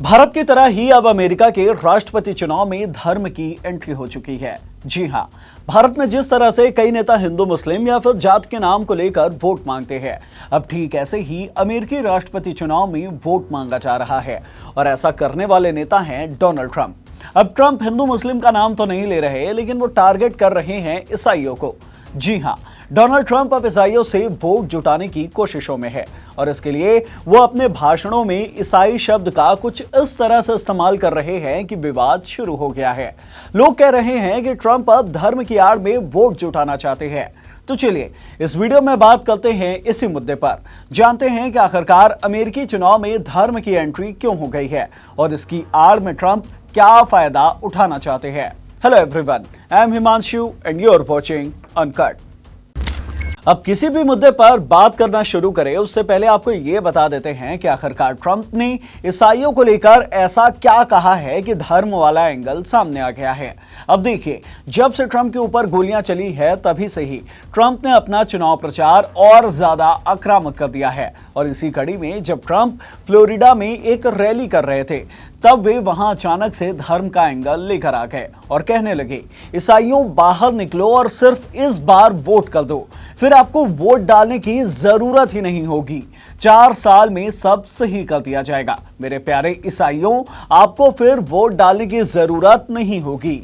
भारत की तरह ही अब अमेरिका के राष्ट्रपति चुनाव में धर्म की एंट्री हो चुकी है। जी हां, भारत में जिस तरह से कई नेता हिंदू मुस्लिम या फिर जात के नाम को लेकर वोट मांगते हैं, अब ठीक ऐसे ही अमेरिकी राष्ट्रपति चुनाव में वोट मांगा जा रहा है। और ऐसा करने वाले नेता हैं डोनाल्ड ट्रंप। अब ट्रंप हिंदू मुस्लिम का नाम तो नहीं ले रहे, लेकिन वो टारगेट कर रहे हैं ईसाइयों को। जी हां, डोनाल्ड ट्रंप अब ईसाइयों से वोट जुटाने की कोशिशों में है और इसके लिए वो अपने भाषणों में ईसाई शब्द का कुछ इस तरह से इस्तेमाल कर रहे हैं कि विवाद शुरू हो गया है। लोग कह रहे हैं कि ट्रंप अब धर्म की आड़ में वोट जुटाना चाहते हैं। तो चलिए इस वीडियो में बात करते हैं इसी मुद्दे पर, जानते हैं कि आखिरकार अमेरिकी चुनाव में धर्म की एंट्री क्यों हो गई है और इसकी आड़ में ट्रंप क्या फायदा उठाना चाहते हैं। Hello everyone, I am Himanshu and you are watching uncut. अब किसी भी मुद्दे पर बात करना शुरू करें उससे पहले आपको यह बता देते हैं कि आखिरकार ट्रंप ने ईसाइयों को लेकर ऐसा क्या कहा है कि धर्म वाला एंगल सामने आ गया है। अब देखिए, जब से ट्रंप के ऊपर गोलियां चली है तभी से ही ट्रंप ने अपना चुनाव प्रचार और ज्यादा आक्रामक कर दिया है। और इसी कड़ी में जब ट्रंप फ्लोरिडा में एक रैली कर रहे थे, तब वे वहां अचानक से धर्म का एंगल लेकर आ गए और कहने लगे, ईसाइयों बाहर निकलो और सिर्फ इस बार वोट कर दो, फिर आपको वोट डालने की जरूरत ही नहीं होगी। 4 साल में सब सही कर दिया जाएगा। मेरे प्यारे ईसाइयों, आपको फिर वोट डालने की जरूरत नहीं होगी।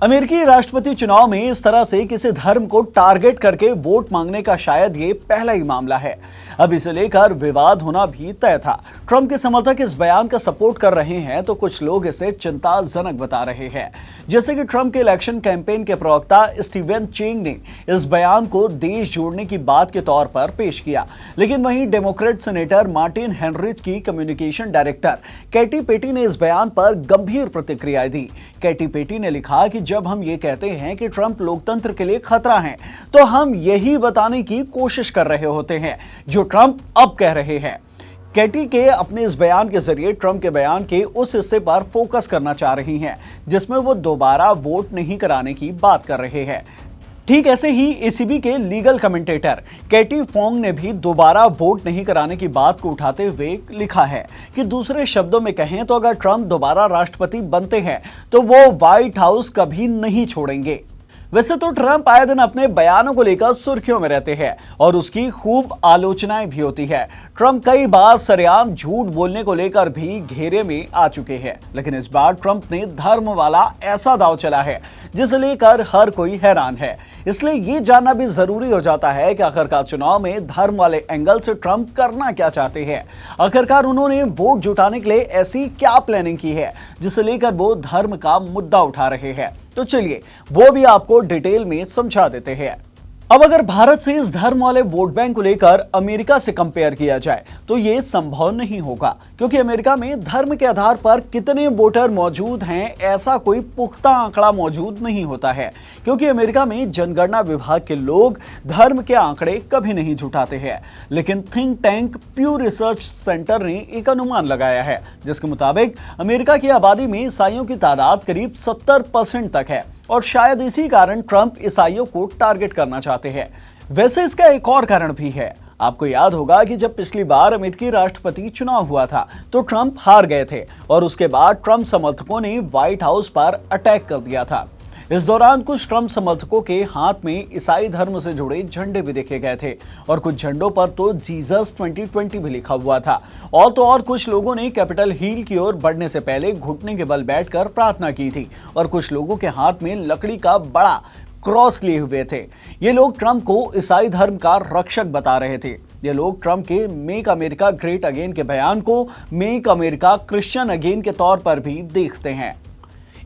अमेरिकी राष्ट्रपति चुनाव में इस तरह से किसी धर्म को टारगेट करके वोट मांगने का शायद ये पहला ही मामला है। अब इसे लेकर विवाद होना भी तय था। ट्रंप के समर्थक इस बयान का सपोर्ट कर रहे हैं तो कुछ लोग इसे चिंताजनक बता रहे हैं। जैसे कि ट्रंप के इलेक्शन कैंपेन के प्रवक्ता स्टीवन चेंग ने इस बयान को देश जोड़ने की बात के तौर पर पेश किया, लेकिन वहीं डेमोक्रेट सेनेटर मार्टिन हेनरिच की कम्युनिकेशन डायरेक्टर कैटी पेटी ने इस बयान पर गंभीर प्रतिक्रिया दी। कैटी पेटी ने लिखा कि जब हम ये कहते हैं कि ट्रंप लोकतंत्र के लिए खतरा हैं, तो हम यही बताने की कोशिश कर रहे होते हैं जो ट्रंप अब कह रहे हैं। कैटी के अपने इस बयान के जरिए ट्रंप के बयान के उस हिस्से पर फोकस करना चाह रही हैं जिसमें वो दोबारा वोट नहीं कराने की बात कर रहे हैं। ठीक ऐसे ही एसीबी के लीगल कमेंटेटर कैटी फोंग ने भी दोबारा वोट नहीं कराने की बात को उठाते हुए लिखा है कि दूसरे शब्दों में कहें तो अगर ट्रंप दोबारा राष्ट्रपति बनते हैं तो वो व्हाइट हाउस कभी नहीं छोड़ेंगे। वैसे तो ट्रंप आए दिन अपने बयानों को लेकर सुर्खियों में रहते हैं और उसकी खूब आलोचनाएं भी होती है। ट्रंप कई बार सरेआम झूठ बोलने को लेकर भी घेरे में आ चुके हैं, लेकिन इस बार ट्रंप ने धर्म वाला ऐसा दांव चला है जिसे लेकर हर कोई हैरान है। इसलिए ये जानना भी जरूरी हो जाता है कि आखिरकार चुनाव में धर्म वाले एंगल से ट्रंप करना क्या चाहते हैं। आखिरकार उन्होंने वोट जुटाने के लिए ऐसी क्या प्लानिंग की है जिसे लेकर वो धर्म का मुद्दा उठा रहे हैं। तो चलिए वो भी आपको डिटेल में समझा देते हैं। अब अगर भारत से इस धर्म वाले वोट बैंक को लेकर अमेरिका से कंपेयर किया जाए तो ये संभव नहीं होगा, क्योंकि अमेरिका में धर्म के आधार पर कितने वोटर मौजूद हैं ऐसा कोई पुख्ता आंकड़ा मौजूद नहीं होता है, क्योंकि अमेरिका में जनगणना विभाग के लोग धर्म के आंकड़े कभी नहीं जुटाते हैं। लेकिन थिंक टैंक प्यू रिसर्च सेंटर ने एक अनुमान लगाया है जिसके मुताबिक अमेरिका की आबादी में ईसाइयों की तादाद करीब 70% तक है और शायद इसी कारण ट्रंप ईसाइयों को टारगेट करना चाहते हैं। वैसे इसका एक और कारण भी है। आपको याद होगा कि जब पिछली बार अमेरिकी राष्ट्रपति चुनाव हुआ था तो ट्रंप हार गए थे और उसके बाद ट्रंप समर्थकों ने व्हाइट हाउस पर अटैक कर दिया था। इस दौरान कुछ ट्रंप समर्थकों के हाथ में ईसाई धर्म से जुड़े झंडे भी देखे गए थे और कुछ झंडों पर तो जीसस 2020 भी लिखा हुआ था। और तो और कुछ लोगों ने कैपिटल हिल की ओर बढ़ने से पहले घुटने के बल बैठकर प्रार्थना की थी और कुछ लोगों के हाथ में लकड़ी का बड़ा क्रॉस लिए हुए थे। ये लोग ट्रंप को ईसाई धर्म का रक्षक बता रहे थे। ये लोग ट्रंप के मेक अमेरिका ग्रेट अगेन के बयान को मेक अमेरिका क्रिश्चियन अगेन के तौर पर भी देखते हैं।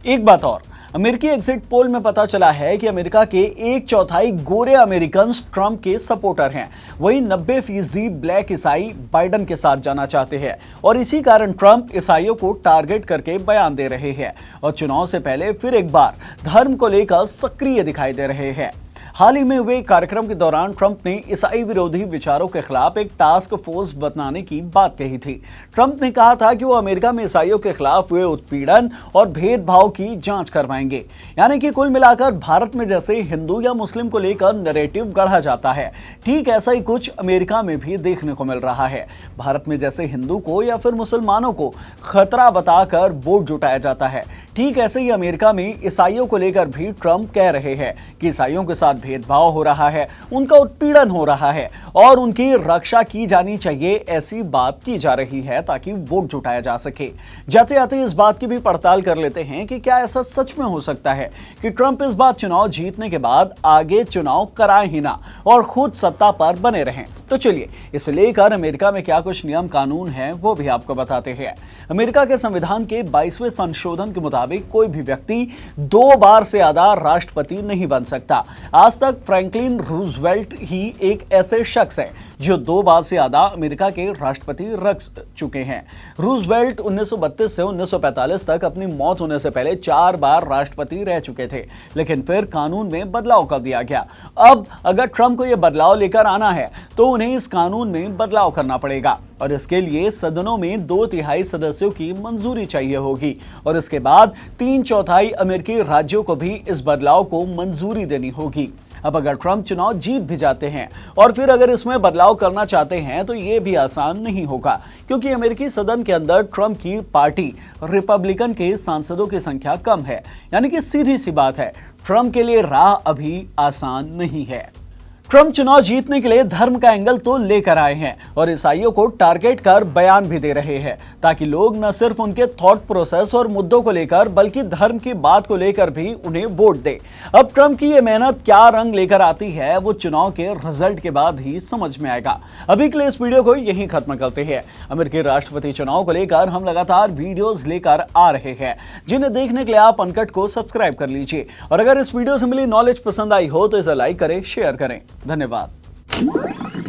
एक बात और, अमेरिकी एग्जिट पोल में पता चला है कि अमेरिका के 1/4 गोरे अमेरिकन ट्रंप के सपोर्टर हैं। वहीं 90% ब्लैक ईसाई बाइडेन के साथ जाना चाहते हैं और इसी कारण ट्रंप ईसाइयों को टारगेट करके बयान दे रहे हैं और चुनाव से पहले फिर एक बार धर्म को लेकर सक्रिय दिखाई दे रहे हैं। हाल ही में हुए कार्यक्रम के दौरान ट्रंप ने ईसाई विरोधी विचारों के खिलाफ एक टास्क फोर्स बनाने की बात कही थी। ट्रंप ने कहा था कि वो अमेरिका में ईसाइयों के खिलाफ हुए उत्पीड़न और भेदभाव की जांच करवाएंगे। यानी कि कुल मिलाकर भारत में जैसे हिंदू या मुस्लिम को लेकर नैरेटिव गढ़ा जाता है, ठीक ऐसा ही कुछ अमेरिका में भी देखने को मिल रहा है। भारत में जैसे हिंदू को या फिर मुसलमानों को खतरा बताकर वोट जुटाया जाता है, ठीक ऐसे ही अमेरिका में ईसाइयों को लेकर भी ट्रंप कह रहे हैं कि ईसाइयों के साथ भेदभाव हो रहा है, उनका उत्पीड़न हो रहा है और उनकी रक्षा की जानी चाहिए, ऐसी बात की जा रही है ताकि वोट जुटाया जा सके। जाते जाते इस बात की भी पड़ताल कर लेते हैं कि क्या ऐसा सच में हो सकता है कि ट्रंप इस बार चुनाव जीतने के बाद आगे चुनाव कराए ही ना और खुद सत्ता पर बने रहें। तो चलिए इसे लेकर अमेरिका में क्या कुछ नियम कानून हैं वो भी आपको बताते हैं। अमेरिका के संविधान के 22वें संशोधन के मुताबिक कोई भी व्यक्ति 2 बार से ज्यादा राष्ट्रपति नहीं बन सकता। आज तक फ्रैंकलिन रूजवेल्ट ही एक ऐसे शख्स है जो 2 बार से ज्यादा अमेरिका के राष्ट्रपति रह चुके हैं। रूजवेल्ट 1932 से 1945 तक अपनी मौत होने से पहले 4 बार राष्ट्रपति रह चुके थे, लेकिन फिर कानून में बदलाव कर दिया गया। अब अगर ट्रंप को यह बदलाव लेकर आना है तो उन्हें इस कानून में बदलाव करना पड़ेगा और इसके लिए सदनों में 2/3 सदस्यों की मंजूरी चाहिए होगी और इसके बाद 3/4 अमेरिकी राज्यों को भी इस बदलाव को मंजूरी देनी होगी। अब अगर ट्रंप चुनाव जीत भी जाते हैं और फिर अगर इसमें बदलाव करना चाहते हैं तो ये भी आसान नहीं होगा, क्योंकि अमेरिकी सदन के अंदर ट्रंप की पार्टी रिपब्लिकन के सांसदों की संख्या कम है। यानी कि सीधी सी बात है, ट्रंप के लिए राह अभी आसान नहीं है। ट्रंप चुनाव जीतने के लिए धर्म का एंगल तो लेकर आए हैं और ईसाइयों को टारगेट कर बयान भी दे रहे हैं ताकि लोग न सिर्फ उनके थॉट प्रोसेस और मुद्दों को लेकर बल्कि धर्म की बात को लेकर भी उन्हें वोट दे। अब ट्रंप की ये मेहनत क्या रंग लेकर आती है वो चुनाव के रिजल्ट के बाद ही समझ में आएगा। अभी के लिए इस वीडियो को यहीं खत्म करते हैं। अमेरिकी राष्ट्रपति चुनाव को लेकर हम लगातार वीडियोज लेकर आ रहे हैं, जिन्हें देखने के लिए आप अनकट को सब्सक्राइब कर लीजिए और अगर इस वीडियो से मिली नॉलेज पसंद आई हो तो इसे लाइक करें, शेयर करें। धन्यवाद।